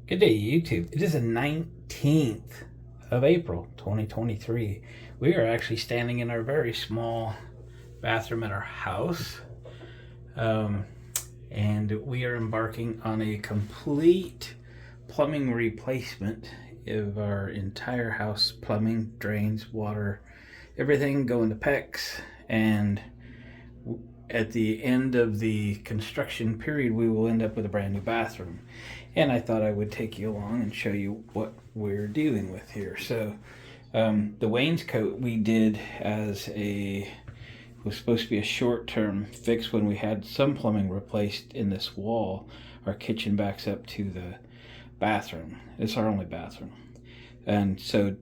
Good day, YouTube. It is the 19th of April, 2023. We are actually standing in our very small bathroom at our house. And we are embarking on a complete plumbing replacement of our entire house. Plumbing, drains, water, everything going to PEX. And at the end of the construction period, we will end up with a brand new bathroom. And I thought I would take you along and show you what we're dealing with here. So the wainscot we did as was supposed to be a short-term fix when we had some plumbing replaced in this wall. Our kitchen backs up to the bathroom. It's our only bathroom. And so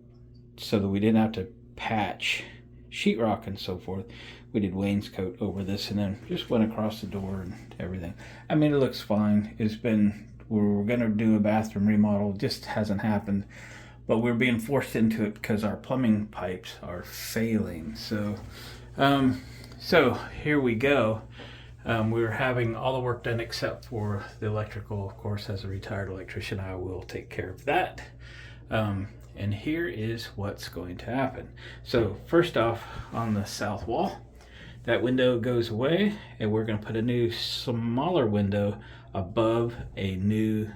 that we didn't have to patch sheetrock and so forth, we did wainscot over this and then just went across the door and everything. I mean, it looks fine. We're going to do a bathroom remodel. It just hasn't happened. But we're being forced into it because our plumbing pipes are failing. So here we go. We're having all the work done except for the electrical. Of course, as a retired electrician, I will take care of that. And here is what's going to happen. So first off, on the south wall, that window goes away, and we're going to put a new smaller window above a new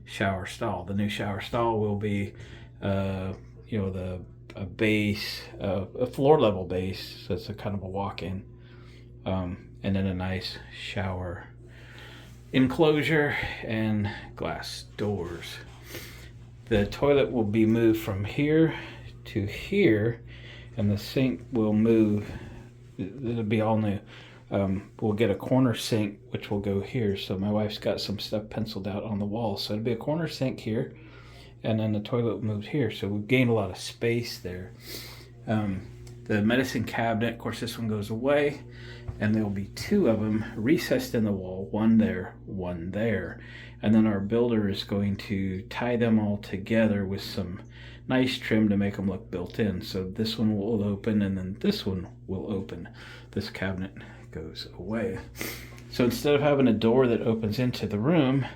shower stall. The new shower stall will be, a floor level base, so it's a kind of a walk-in, and then a nice shower enclosure and glass doors. The toilet will be moved from here to here, and the sink will move. It'll be all new. We'll get a corner sink, which will go here. So my wife's got some stuff penciled out on the wall. So it'll be a corner sink here, and then the toilet moves here. So we've gained a lot of space there. The medicine cabinet, of course, this one goes away, and there'll be two of them recessed in the wall, one there, one there. And then our builder is going to tie them all together with some nice trim to make them look built in. So this one will open, and then this one will open. This cabinet goes away. So instead of having a door that opens into the room,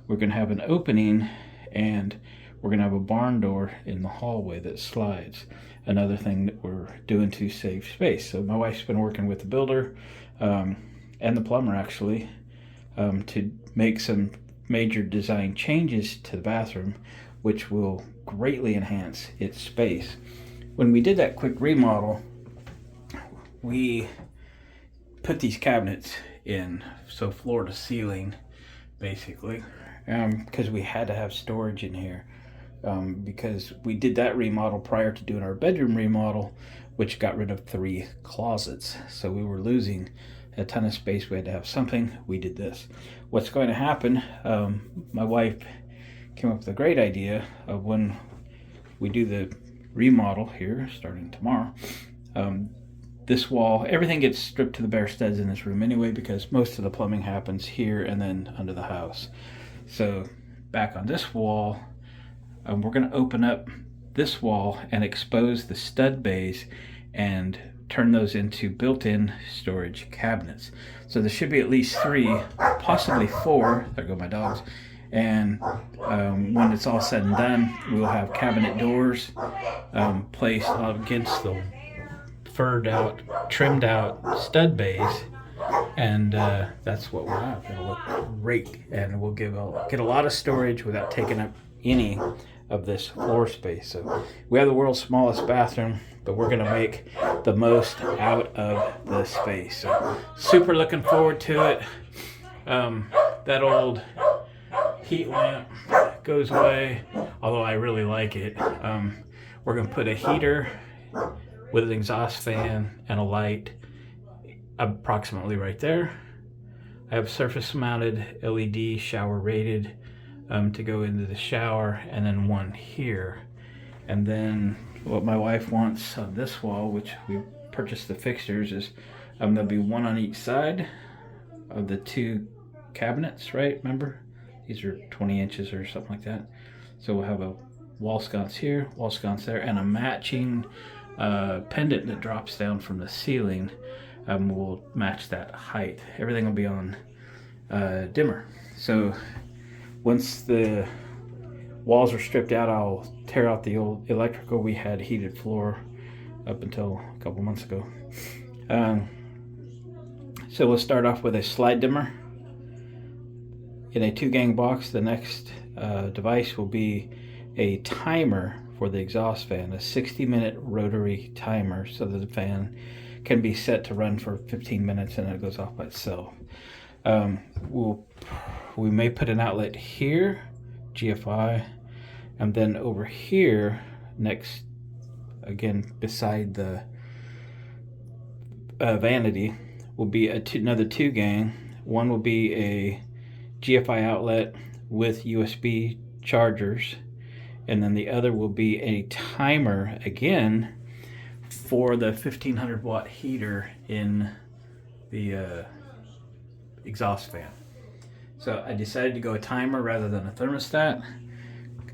we're going to have an opening, and we're going to have a barn door in the hallway that slides. Another thing that we're doing to save space. So my wife's been working with the builder and the plumber actually to make some major design changes to the bathroom, which will greatly enhance its space. When we did that quick remodel, we put these cabinets in, so floor to ceiling basically, because we had to have storage in here, because we did that remodel prior to doing our bedroom remodel, which got rid of 3 closets. So we were losing a ton of space. We had to have something. We did this. What's going to happen, my wife came up with a great idea of when we do the remodel here starting tomorrow. This wall, everything gets stripped to the bare studs in this room anyway, because most of the plumbing happens here and then under the house. So back on this wall, we're going to open up this wall and expose the stud bays and turn those into built-in storage cabinets. So there should be at least 3, possibly 4. There go my dogs. And when it's all said and done, we'll have cabinet doors placed against the furred out, trimmed out stud bays, and that's what we'll have. It'll look great, and we'll get a lot of storage without taking up any of this floor space. So we have the world's smallest bathroom, but we're gonna make the most out of the space. So super looking forward to it. That old heat lamp goes away, although I really like it. We're gonna put a heater with an exhaust fan and a light approximately right there. I have surface mounted LED shower rated to go into the shower, and then one here. And then what my wife wants on this wall, which we purchased the fixtures, is there'll be one on each side of the 2 cabinets, right? Remember? These are 20 inches or something like that. So we'll have a wall sconce here, wall sconce there, and a matching pendant that drops down from the ceiling. Will match that height. Everything will be on dimmer. So once the walls are stripped out, I'll tear out the old electrical. We had heated floor up until a couple months ago. So we'll start off with a slide dimmer in a 2-gang box. The next device will be a timer for the exhaust fan, a 60-minute rotary timer, so that the fan can be set to run for 15 minutes and it goes off by itself. We may put an outlet here, GFI, and then over here next, again beside the vanity, will be another 2-gang. One will be a GFI outlet with USB chargers, and then the other will be a timer again for the 1500 watt heater in the exhaust fan. So I decided to go a timer rather than a thermostat,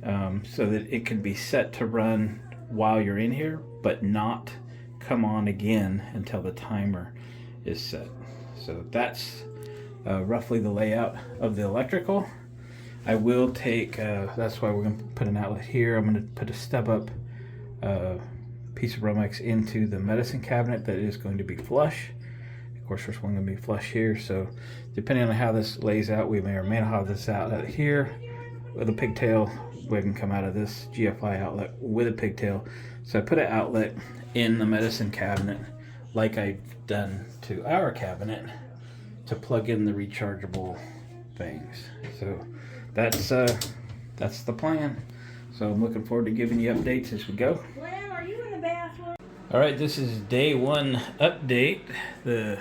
so that it can be set to run while you're in here, but not come on again until the timer is set. So that's roughly the layout of the electrical. I will take, that's why we're going to put an outlet here. I'm going to put a stub up piece of Romex into the medicine cabinet that is going to be flush. Of course, there's one going to be flush here, so depending on how this lays out, we may or may not have this out here with a pigtail. We can come out of this GFI outlet with a pigtail. So I put an outlet in the medicine cabinet like I've done to our cabinet to plug in the rechargeable things. So that's the plan. So I'm looking forward to giving you updates as we go. Glenn, are you in the bathroom? All right, this is day 1 update. The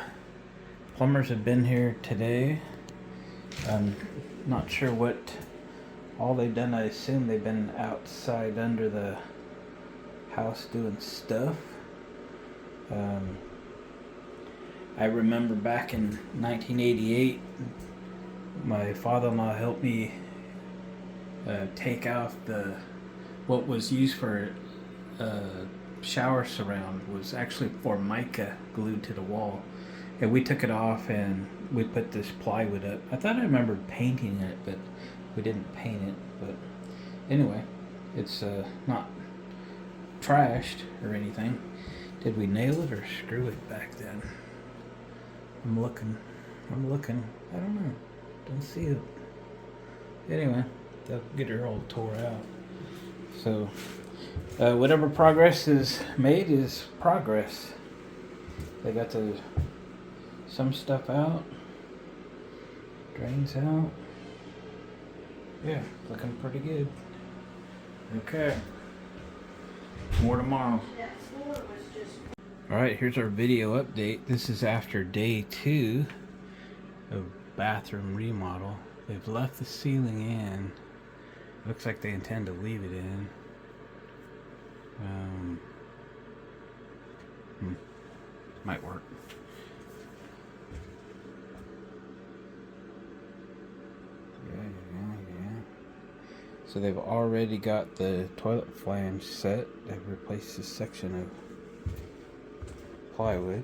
plumbers have been here today. I'm not sure what all they've done. I assume they've been outside under the house doing stuff. I remember back in 1988, my father-in-law helped me take off what was used for shower surround was actually Formica glued to the wall, and we took it off and we put this plywood up. I thought I remembered painting it, but we didn't paint it. But anyway, it's not trashed or anything. Did we nail it or screw it back then? I'm looking. I don't know. Don't see it. Anyway, they'll get her all tore out. So whatever progress is made is progress. They got some stuff out, drains out. Yeah, looking pretty good. Okay, more tomorrow. Alright, here's our video update. This is after day 2 of bathroom remodel. They've left the ceiling in. Looks like they intend to leave it in. Might work. Yeah. So they've already got the toilet flange set. They've replaced this section of plywood.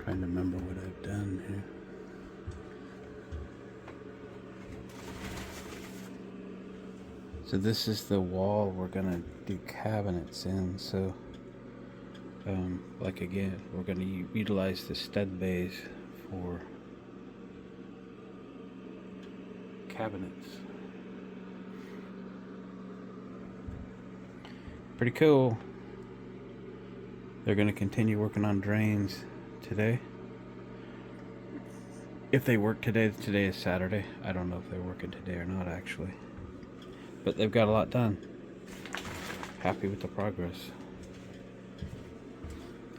Trying to remember what I've done here. So this is the wall we're gonna do cabinets in. So like again, we're gonna utilize the stud bays for cabinets. Pretty cool. They're gonna continue working on drains today. If they work today is Saturday. I don't know if they're working today or not actually. But they've got a lot done. Happy with the progress.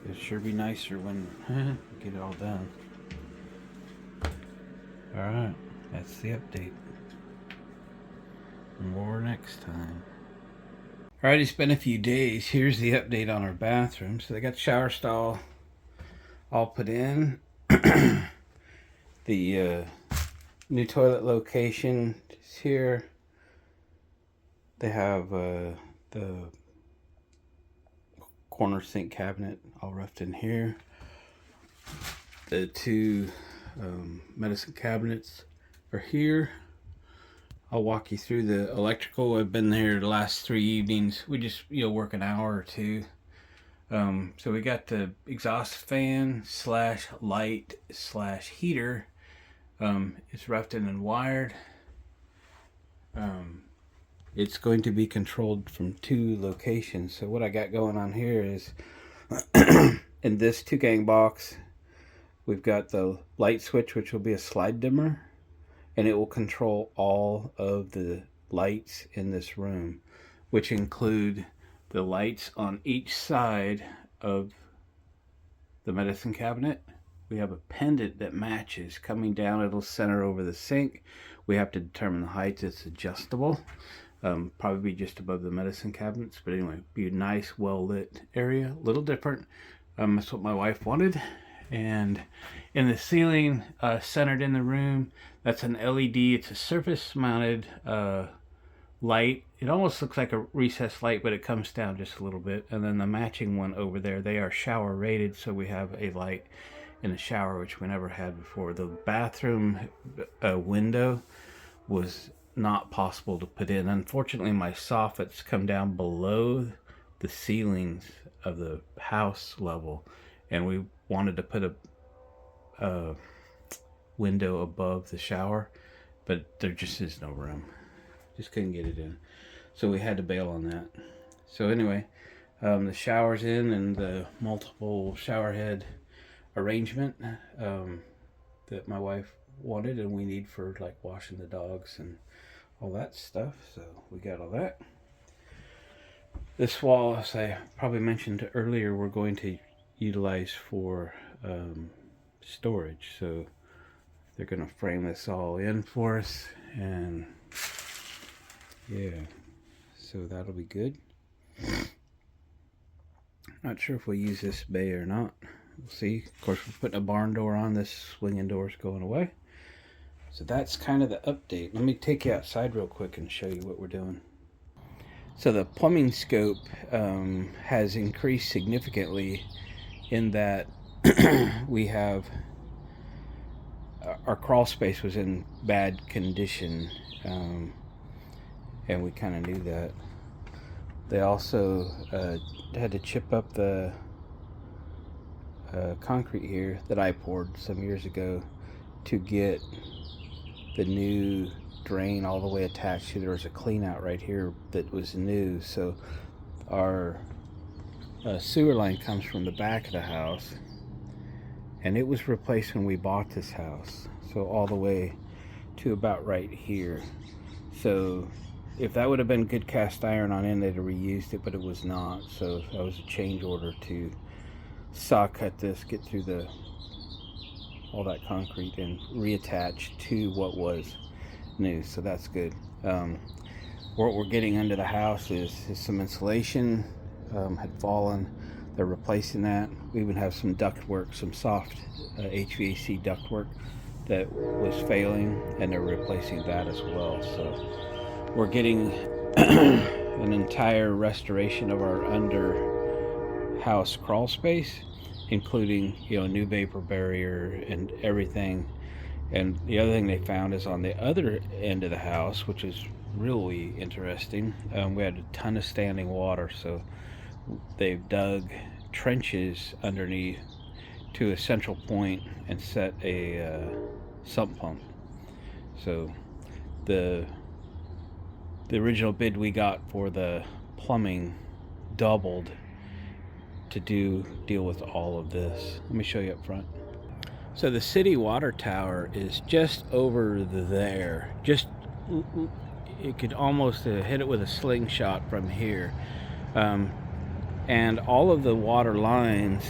It'll sure be nicer when we get it all done. Alright, that's the update. More next time. Alright, it's been a few days. Here's the update on our bathroom. So they got the shower stall all put in. The new toilet location is here. They have the corner sink cabinet all roughed in here. The two medicine cabinets are here. I'll walk you through the electrical. I've been there the last 3 evenings. We just, work an hour or two. So we got the exhaust fan slash light slash heater. It's roughed in and wired. It's going to be controlled from 2 locations. So what I got going on here is in this 2-gang box, we've got the light switch, which will be a slide dimmer, and it will control all of the lights in this room, which include the lights on each side of the medicine cabinet. We have a pendant that matches coming down. It'll center over the sink. We have to determine the height. It's adjustable. Probably just above the medicine cabinets, but anyway, be a nice, well-lit area. A little different. That's what my wife wanted. And in the ceiling, centered in the room, that's an LED. It's a surface-mounted light. It almost looks like a recessed light, but it comes down just a little bit. And then the matching one over there, they are shower rated, so we have a light in the shower, which we never had before. The bathroom window was not possible to put in. Unfortunately, my soffits come down below the ceilings of the house level, and we wanted to put a window above the shower, but there just is no room. Just couldn't get it in, so we had to bail on that. So anyway, the shower's in, and the multiple shower head arrangement that my wife wanted and we need for like washing the dogs and all that stuff. So we got all that. This wall, as I probably mentioned earlier, we're going to utilize for storage. So they're going to frame this all in for us, and yeah, so that'll be good. Not sure if we'll use this bay or not. We'll see. Of course, we're putting a barn door on. This swinging door's going away. So that's kind of the update. Let me take you outside real quick and show you what we're doing. So the plumbing scope has increased significantly in that we have our crawl space was in bad condition, and we kind of knew that. They also had to chip up the concrete here that I poured some years ago to get the new drain all the way attached to. There was a clean out right here that was new, so our sewer line comes from the back of the house, and it was replaced when we bought this house, so all the way to about right here. So if that would have been good cast iron on in, they'd have reused it, but it was not. So that was a change order to saw cut this, get through all that concrete and reattach to what was new. So that's good. What we're getting under the house is some insulation had fallen. They're replacing that. We even have some duct work, some soft HVAC duct work that was failing, and they're replacing that as well. So we're getting an entire restoration of our under house crawl space, including new vapor barrier and everything. And the other thing they found is on the other end of the house, which is really interesting. We had a ton of standing water, so they've dug trenches underneath to a central point and set a sump pump. So the original bid we got for the plumbing doubled to deal with all of this. Let me show you up front. So the city water tower is just over there. Just, it could almost hit it with a slingshot from here. And all of the water lines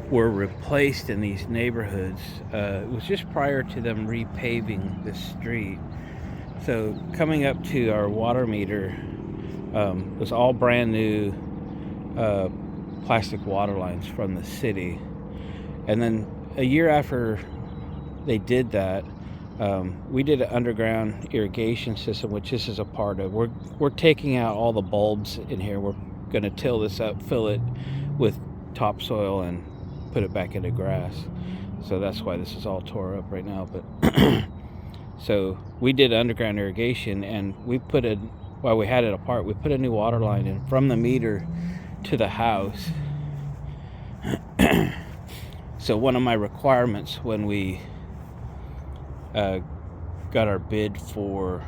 were replaced in these neighborhoods. It was just prior to them repaving the street. So coming up to our water meter was all brand new plastic water lines from the city. And then a year after they did that, we did an underground irrigation system, which this is a part of. We're taking out all the bulbs in here. We're going to till this up, fill it with topsoil, and put it back into grass. So that's why this is all tore up right now. But so we did underground irrigation, and we put a, while we had it apart, we put a new water line in from the meter to the house. So one of my requirements when we got our bid for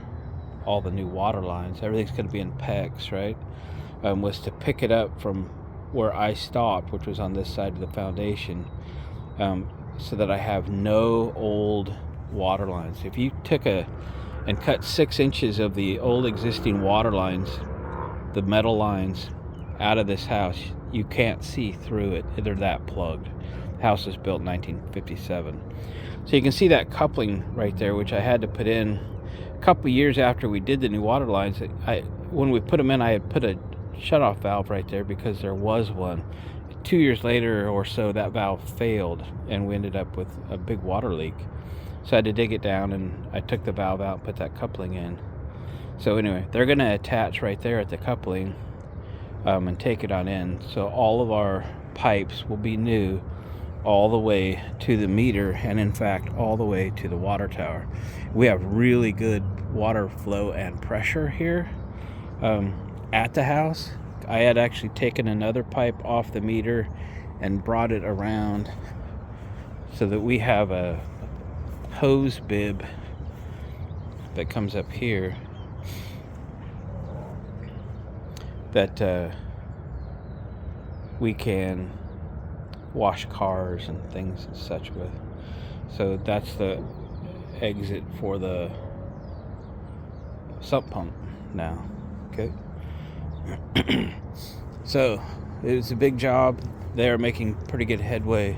all the new water lines, everything's going to be in PEX, right? Was to pick it up from where I stopped, which was on this side of the foundation, so that I have no old water lines. If you took and cut 6 inches of the old existing water lines, the metal lines, out of this house, you can't see through it. They're that plugged. The house was built in 1957. So you can see that coupling right there, which I had to put in a couple years after we did the new water lines. When we put them in, I had put a shutoff valve right there because there was one. 2 years later or so, that valve failed, and we ended up with a big water leak. So I had to dig it down, and I took the valve out and put that coupling in. So anyway, they're going to attach right there at the coupling and take it on in. So all of our pipes will be new all the way to the meter, and in fact all the way to the water tower. We have really good water flow and pressure here at the house. I had actually taken another pipe off the meter and brought it around so that we have a hose bib that comes up here that we can wash cars and things and such with. So that's the exit for the sump pump now. Okay. So it was a big job. They are making pretty good headway,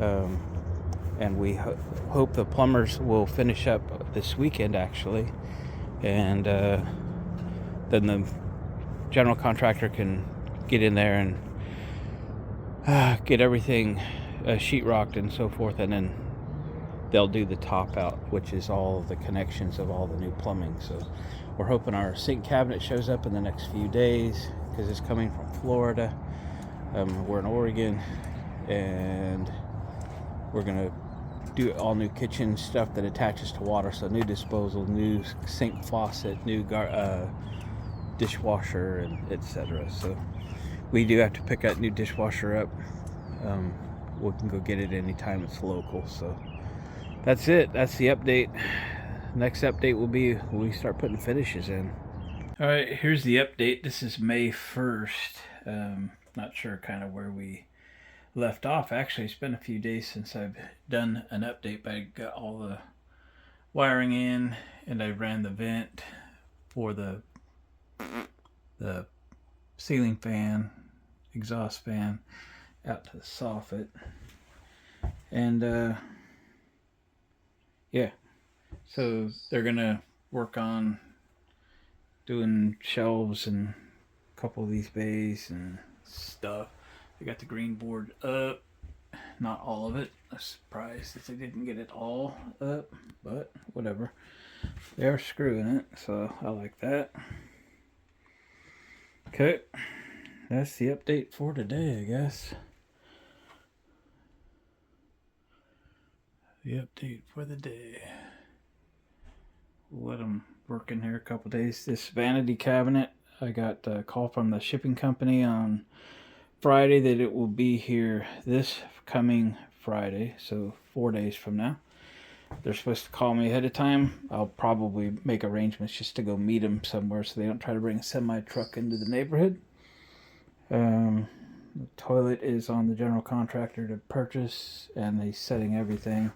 and we hope the plumbers will finish up this weekend actually, and then the general contractor can get in there and get everything sheetrocked and so forth, and then they'll do the top out, which is all of the connections of all the new plumbing. So we're hoping our sink cabinet shows up in the next few days because it's coming from Florida. We're in Oregon, and we're gonna do all new kitchen stuff that attaches to water. So new disposal, new sink faucet, new dishwasher, and etc. So we do have to pick that new dishwasher up. We can go get it anytime it's local. So that's it. That's the update. Next update will be when we start putting finishes in. All right, here's the update. This is May 1st. Not sure kind of where we left off. Actually, it's been a few days since I've done an update, but I got all the wiring in, and I ran the vent for the ceiling fan, exhaust fan, out to the soffit. And yeah, so they're gonna work on doing shelves and a couple of these bays and stuff. They got the green board up, not all of it. I'm surprised that they didn't get it all up, but whatever. They are screwing it, so I like that. Okay, that's the update for today, I guess. The update for the day. We'll let them work in here a couple days. This vanity cabinet, I got a call from the shipping company on Friday that it will be here this coming Friday, so 4 days from now. They're supposed to call me ahead of time. I'll probably make arrangements just to go meet them somewhere so they don't try to bring a semi-truck into the neighborhood. The toilet is on the general contractor to purchase, and he's setting everything.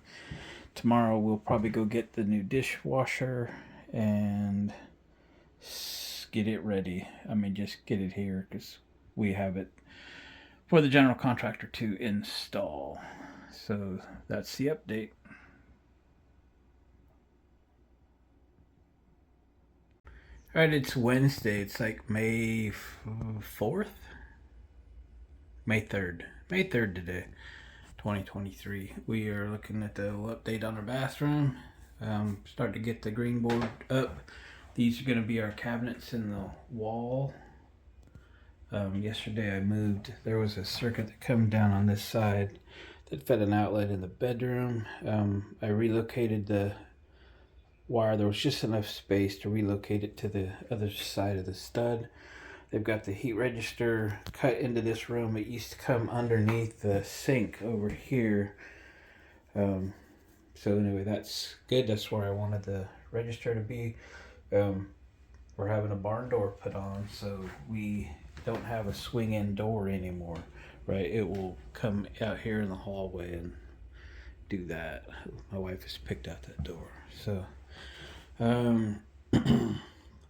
Tomorrow we'll probably go get the new dishwasher and get it ready. I mean, just get it here because we have it for the general contractor to install. So that's the update. All right, it's Wednesday. It's like May 4th? May 3rd. May 3rd today, 2023. We are looking at the update on our bathroom. Starting to get the green board up. These are going to be our cabinets in the wall. Yesterday I moved. There was a circuit that come down on this side that fed an outlet in the bedroom. I relocated the wire. There was just enough space to relocate it to the other side of the stud. They've got the heat register cut into this room. It used to come underneath the sink over here. So anyway, that's good. That's where I wanted the register to be. We're having a barn door put on, so we don't have a swing-in door anymore, right? It will come out here in the hallway and do that. My wife has picked out that door. So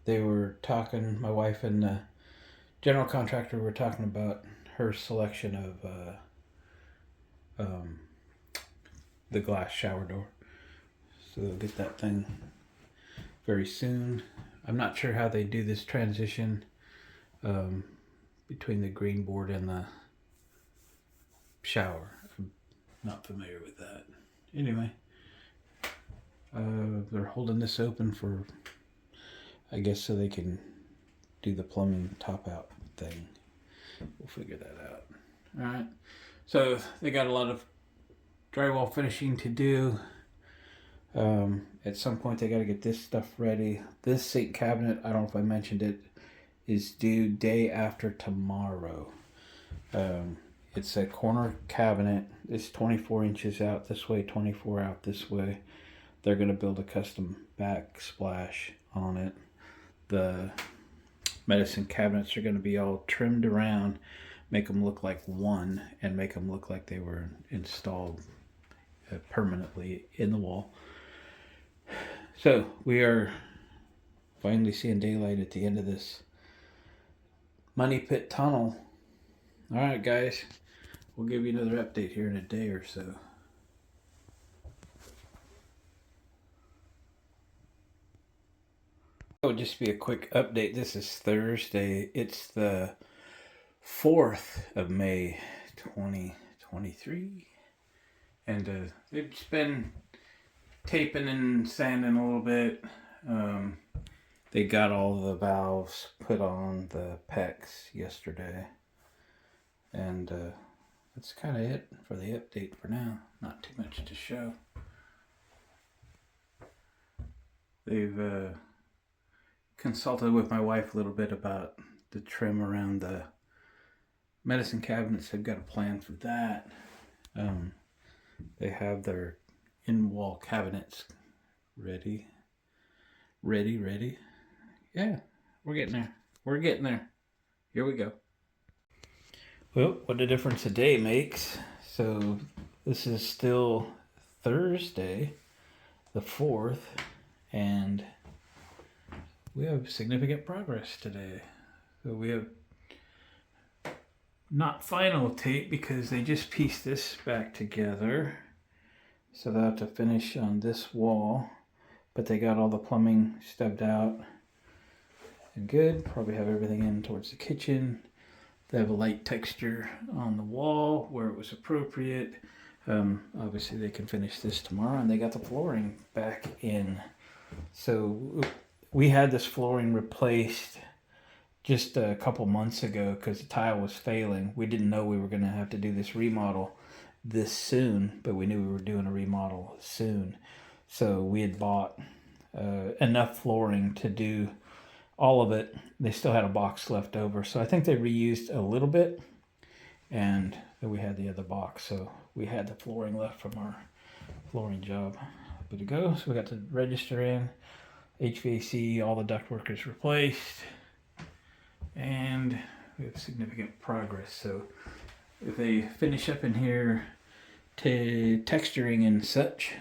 they were talking, my wife and the general contractor were talking about her selection of the glass shower door. So they'll get that thing very soon. I'm not sure how they do this transition between the green board and the shower. I'm not familiar with that. Anyway, they're holding this open for, I guess, so they can do the plumbing top out thing. We'll figure that out. All right. So they got a lot of drywall finishing to do. At some point they got to get this stuff ready. This sink cabinet, I don't know if I mentioned it, is due day after tomorrow. It's a corner cabinet. It's 24 inches out this way, 24 out this way. They're going to build a custom backsplash on it. The medicine cabinets are going to be all trimmed around, make them look like one, and make them look like they were installed permanently in the wall. So we are finally seeing daylight at the end of this money pit tunnel. All right, guys, we'll give you another update here in a day or so. It would just be a quick update. This is Thursday. It's the 4th of May, 2023. And they've just been taping and sanding a little bit. They got all the valves put on the PEX yesterday. And that's kind of it for the update for now. Not too much to show. They've consulted with my wife a little bit about the trim around the medicine cabinets. They've got a plan for that. They have their in-wall cabinets ready. Yeah, we're getting there. Here we go. Well, what a difference a day makes. So this is still Thursday, the 4th, and we have significant progress today. So we have not final tape because they just pieced this back together. So they'll have to finish on this wall, but they got all the plumbing stubbed out and good. Probably have everything in towards the kitchen. They have a light texture on the wall where it was appropriate. Obviously they can finish this tomorrow, and they got the flooring back in. So we had this flooring replaced just a couple months ago because the tile was failing. We didn't know we were going to have to do this remodel this soon, but we knew we were doing a remodel soon. So we had bought enough flooring to do all of it. They still had a box left over, so I think they reused a little bit, and then we had the other box, so we had the flooring left from our flooring job. Good to go. So we got the register in, HVAC, all the ductwork is replaced, and we have significant progress. So if they finish up in here to texturing and such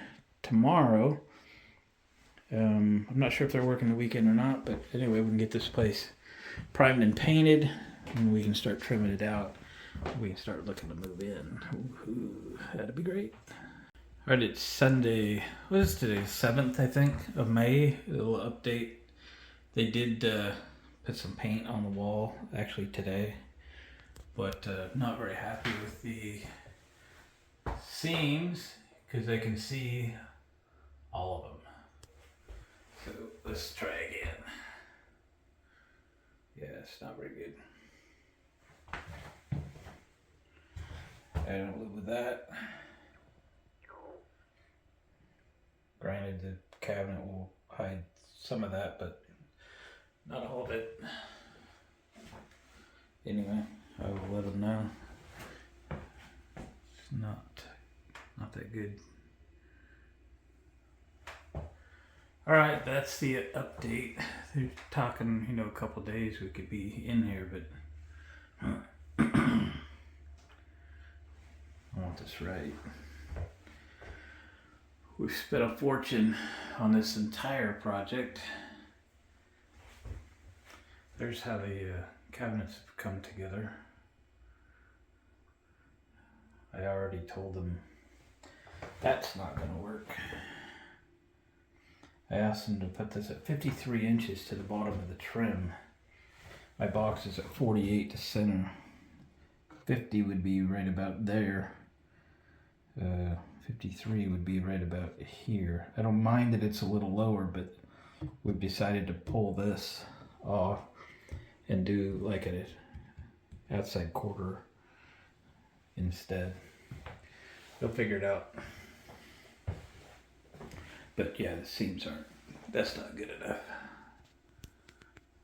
tomorrow, I'm not sure if they're working the weekend or not, but anyway, we can get this place primed and painted, and we can start trimming it out. We can start looking to move in. Ooh, that'd be great. All right, it's Sunday. What is today? 7th, I think, of May. A little update. They did put some paint on the wall actually today, but not very happy with the seams because I can see all of them. So let's try again. Yeah, it's not very good. I don't live with that. Granted, the cabinet will hide some of that, but not all of it. Anyway, I will let them know. It's not that good. Alright, that's the update. They're talking, a couple days we could be in here, but I want this right. We've spent a fortune on this entire project. There's how the cabinets have come together. I already told them that's not going to work. I asked them to put this at 53 inches to the bottom of the trim. My box is at 48 to center. 50 would be right about there. 53 would be right about here. I don't mind that it's a little lower, but we've decided to pull this off and do like an outside quarter instead. They'll figure it out. But yeah, the seams that's not good enough.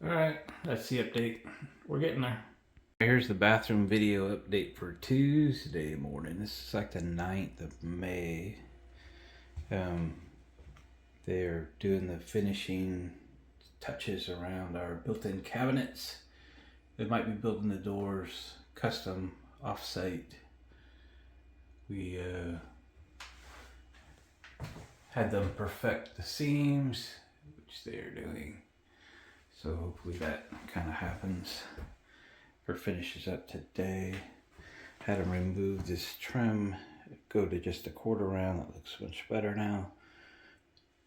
Alright, that's the update. We're getting there. Here's the bathroom video update for Tuesday morning. This is like the 9th of May. They're doing the finishing touches around our built-in cabinets. They might be building the doors custom off-site. We had them perfect the seams, which they're doing. So hopefully that kind of happens or finishes up today. Had them remove this trim, go to just a quarter round. That looks much better now.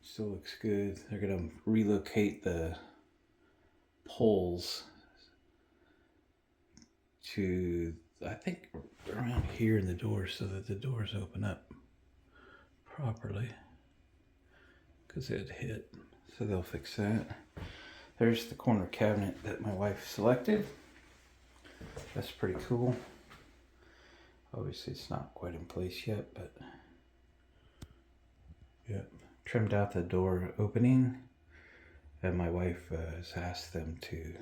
Still looks good. They're gonna relocate the poles to, I think, around here in the door so that the doors open up properly, because it hit. So they'll fix that. There's the corner cabinet that my wife selected. That's pretty cool. Obviously it's not quite in place yet, but yep. Trimmed out the door opening, and my wife has asked them to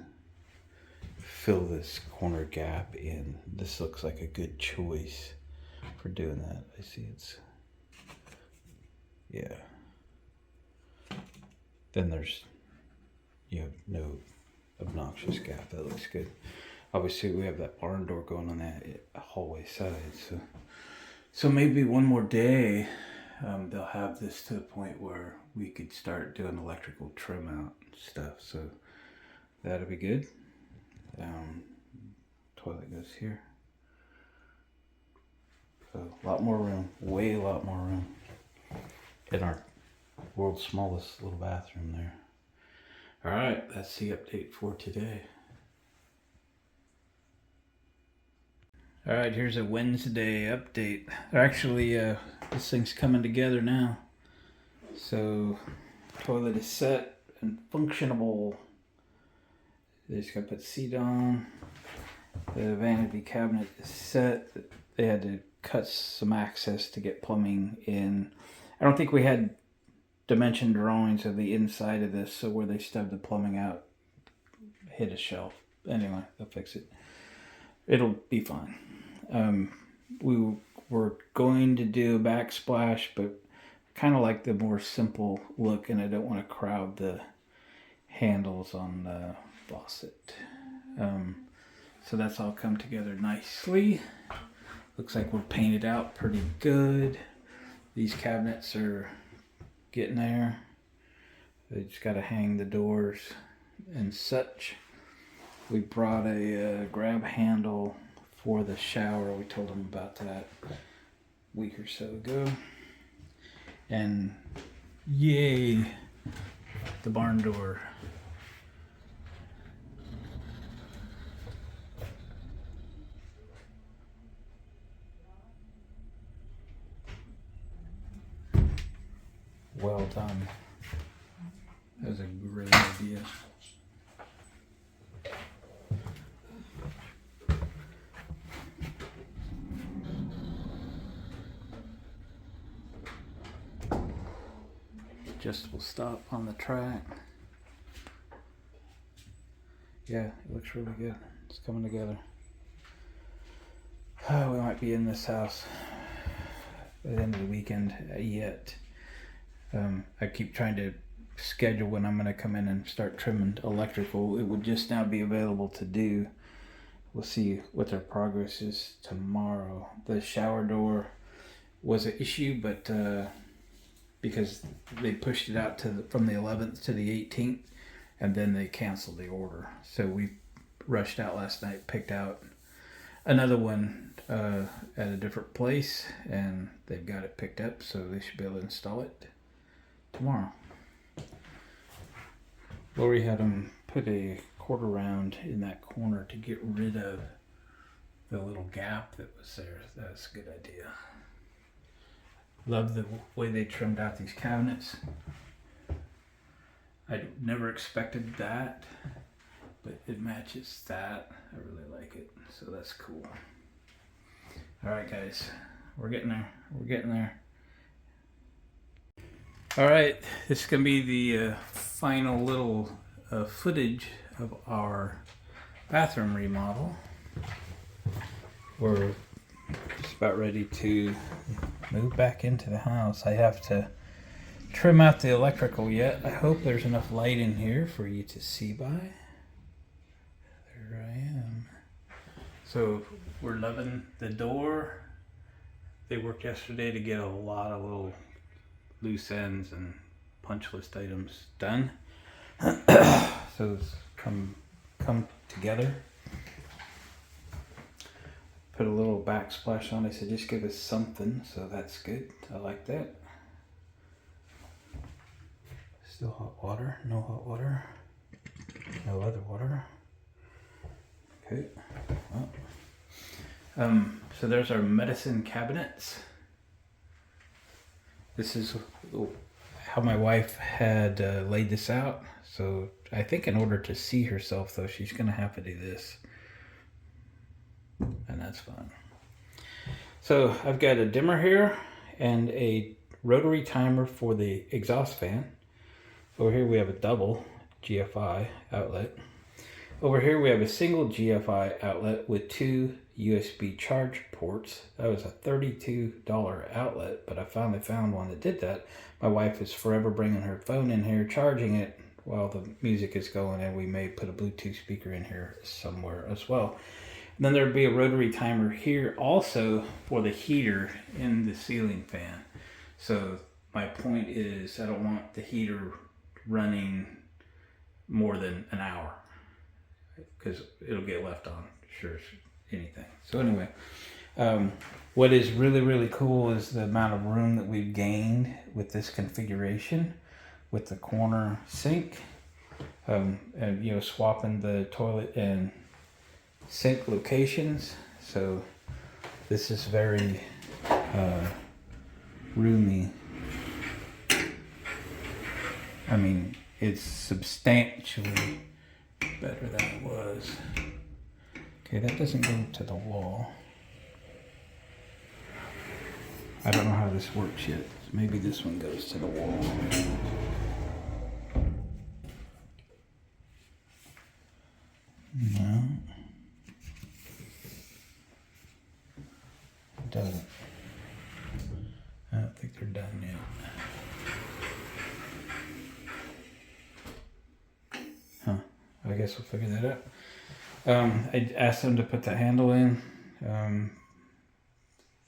fill this corner gap in. This looks like a good choice for doing that. I see it's, yeah. Then there's, no obnoxious gap. That looks good. Obviously we have that barn door going on that hallway side, so maybe one more day they'll have this to the point where we could start doing electrical trim out stuff, so that'll be good. Toilet goes here, so a lot more room, way a lot more room in our world's smallest little bathroom there. All right, that's the update for today. All right, here's a Wednesday update. Actually, this thing's coming together now. So, toilet is set and functionable. They just got to put seat on. The vanity cabinet is set. They had to cut some access to get plumbing in. I don't think we had dimension drawings of the inside of this, so where they stubbed the plumbing out hit a shelf. Anyway, they'll fix it. It'll be fine. We were going to do a backsplash, but kind of like the more simple look, and I don't want to crowd the handles on the faucet. So that's all come together nicely. Looks like we're painted out pretty good. These cabinets are getting there. They just got to hang the doors and such. We brought a grab handle for the shower. We told them about that a week or so ago. And yay, the barn door. Well done. That was a great idea. adjustable stop on the track. Yeah, it looks really good. It's coming together. We might be in this house by the end of the weekend yet. I keep trying to schedule when I'm going to come in and start trimming electrical. It would just now be available to do. We'll see what their progress is tomorrow. The shower door was an issue, but because they pushed it out from the 11th to the 18th, and then they canceled the order. So we rushed out last night, picked out another one at a different place, and they've got it picked up, so they should be able to install it tomorrow. Lori had them put a quarter round in that corner to get rid of the little gap that was there. That's a good idea. Love the way they trimmed out these cabinets. I never expected that, but it matches that. I really like it, so that's cool. All right, guys, we're getting there. We're getting there. All right, this is gonna be the final little footage of our bathroom remodel. We're just about ready to move back into the house. I have to trim out the electrical yet. I hope there's enough light in here for you to see by. There I am. So we're loving the door. They worked yesterday to get a lot of little loose ends and punch list items done. So it's come together. Put a little backsplash on. I said just give us something, so that's good. I like that. Still hot water, no hot water, no other water. Okay. Well, so there's our medicine cabinets. This is how my wife had laid this out. So I think in order to see herself though, she's gonna have to do this. And that's fun. So I've got a dimmer here and a rotary timer for the exhaust fan. Over here we have a double GFI outlet. Over here we have a single GFI outlet with 2 USB charge ports. That was a $32 outlet, but I finally found one that did that. My wife is forever bringing her phone in here, charging it while the music is going, and we may put a Bluetooth speaker in here somewhere as well. And then there'd be a rotary timer here also for the heater in the ceiling fan. So my point is I don't want the heater running more than an hour because it'll get left on, sure, anything. So anyway, what is really, really cool is the amount of room that we've gained with this configuration with the corner sink, and you know, swapping the toilet and sink locations. So this is very roomy. I mean, it's substantially better than it was. Okay, that doesn't go to the wall. I don't know how this works yet. Maybe this one goes to the wall. No. It doesn't. I don't think they're done yet. Huh. I guess we'll figure that out. I asked them to put the handle in.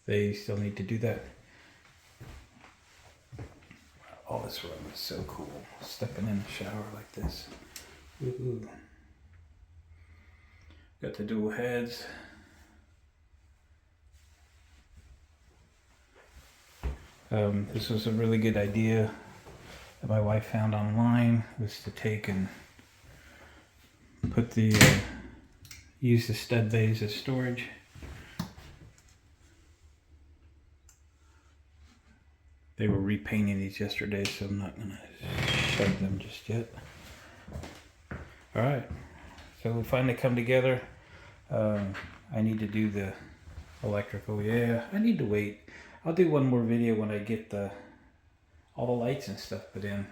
They still need to do that. Oh, this room is so cool. Stepping in the shower like this. Ooh. Got the dual heads. This was a really good idea that my wife found online, was to take and put the use the stud bays as storage. They were repainting these yesterday, so I'm not gonna shove them just yet. All right, so we finally come together. I need to do the electrical. Yeah, I need to wait. I'll do one more video when I get the all the lights and stuff put in.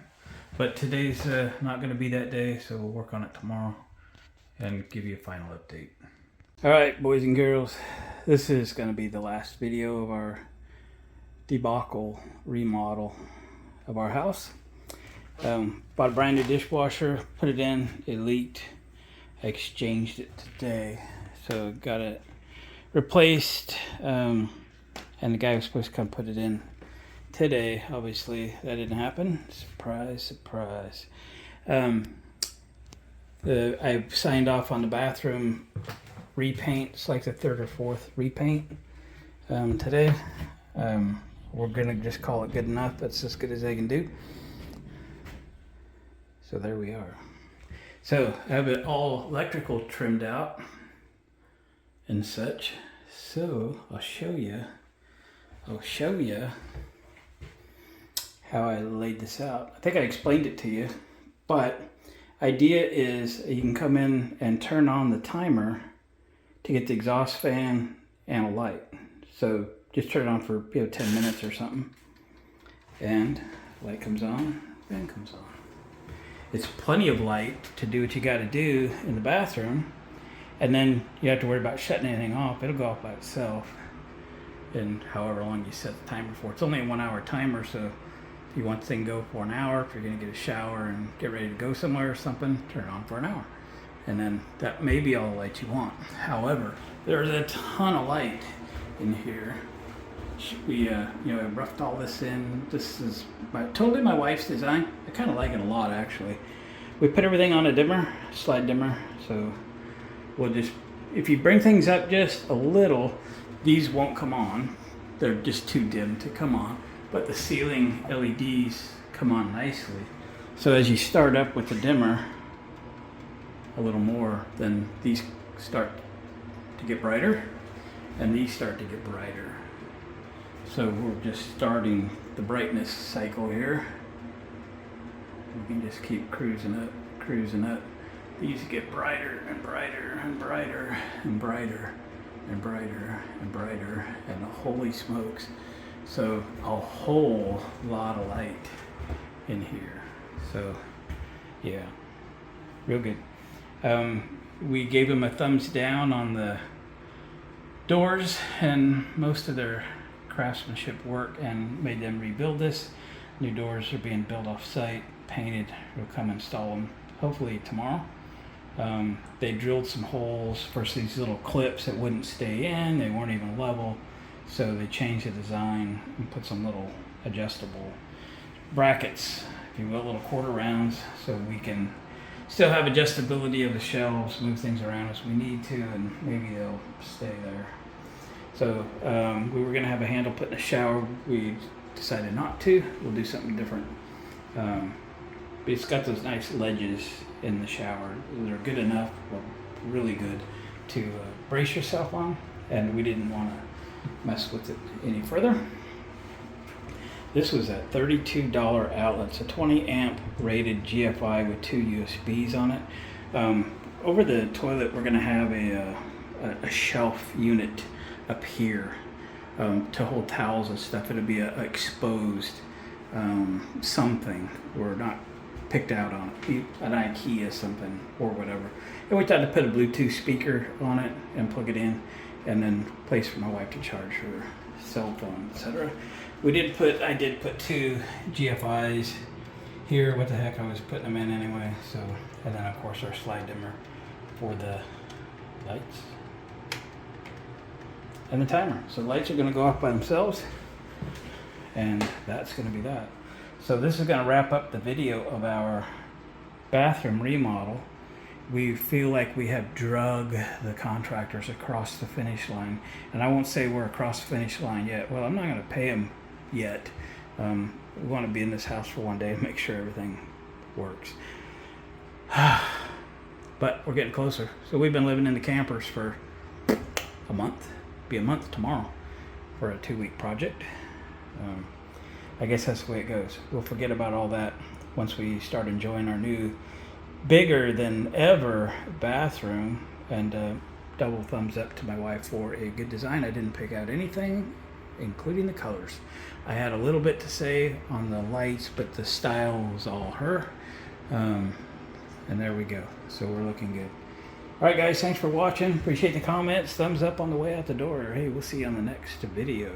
But today's not going to be that day, so we'll work on it tomorrow and give you a final update. All right, boys and girls, this is going to be the last video of our debacle remodel of our house. Bought a brand new dishwasher, put it in, it leaked. I exchanged it today, so got it replaced, and the guy was supposed to come put it in today. Obviously that didn't happen. Surprise, surprise. I signed off on the bathroom repaint. It's like the third or fourth repaint today. We're gonna just call it good enough. That's as good as they can do. So there we are. So I have it all electrical trimmed out and such. So I'll show you how I laid this out. I think I explained it to you, but idea is you can come in and turn on the timer to get the exhaust fan and a light. So just turn it on for 10 minutes or something, and light comes on, fan comes on. It's plenty of light to do what you got to do in the bathroom, and then you have to worry about shutting anything off. It'll go off by itself in however long you set the timer for. It's only a 1 hour timer, so if you want the thing to go for an hour, if you're going to get a shower and get ready to go somewhere or something, turn it on for an hour. And then that may be all the light you want. However, there's a ton of light in here. We, roughed all this in. This is totally my wife's design. I kind of like it a lot, actually. We put everything on a dimmer, slide dimmer. So we'll just, if you bring things up just a little, these won't come on. They're just too dim to come on. But the ceiling LEDs come on nicely. So as you start up with the dimmer a little more, then these start to get brighter and these start to get brighter. So we're just starting the brightness cycle here. We can just keep cruising up, cruising up. These get brighter and brighter and brighter and brighter and brighter and brighter, and holy smokes. So a whole lot of light in here. So yeah, real good. We gave them a thumbs down on the doors and most of their craftsmanship work and made them rebuild this. New doors are being built off site, painted. We'll come install them hopefully tomorrow. They drilled some holes for these little clips that wouldn't stay in. They weren't even level, so they changed the design and put some little adjustable brackets, if you will, little quarter rounds, so we can still have adjustability of the shelves, move things around as we need to, and maybe they'll stay there. So we were going to have a handle put in the shower. We decided not to. We'll do something different. But it's got those nice ledges in the shower. They're good enough, well, really good, to brace yourself on, and we didn't want to mess with it any further. This was a $32 outlet. It's a 20 amp rated GFI with 2 USBs on it. Over the toilet, we're going to have a shelf unit up here to hold towels and stuff. It'll be a exposed something. We're not picked out on it, an IKEA something or whatever. And we thought to put a Bluetooth speaker on it and plug it in, and then place for my wife to charge her cell phone, etc. I did put 2 GFIs here. What the heck, I was putting them in anyway. So, and then of course our slide dimmer for the lights and the timer. So the lights are going to go off by themselves, and that's going to be that. So this is going to wrap up the video of our bathroom remodel. We feel like we have drug the contractors across the finish line, and I won't say we're across the finish line yet. Well, I'm not going to pay them yet. We want to be in this house for one day and make sure everything works. But we're getting closer. So we've been living in the campers for a month. Be a month tomorrow for a 2-week project. I guess that's the way it goes. We'll forget about all that once we start enjoying our new, bigger than ever bathroom. And double thumbs up to my wife for a good design. I didn't pick out anything including the colors. I had a little bit to say on the lights, but the style was all her. And there we go. So we're looking good. All right, guys, thanks for watching. Appreciate the comments. Thumbs up on the way out the door. Hey, we'll see you on the next video.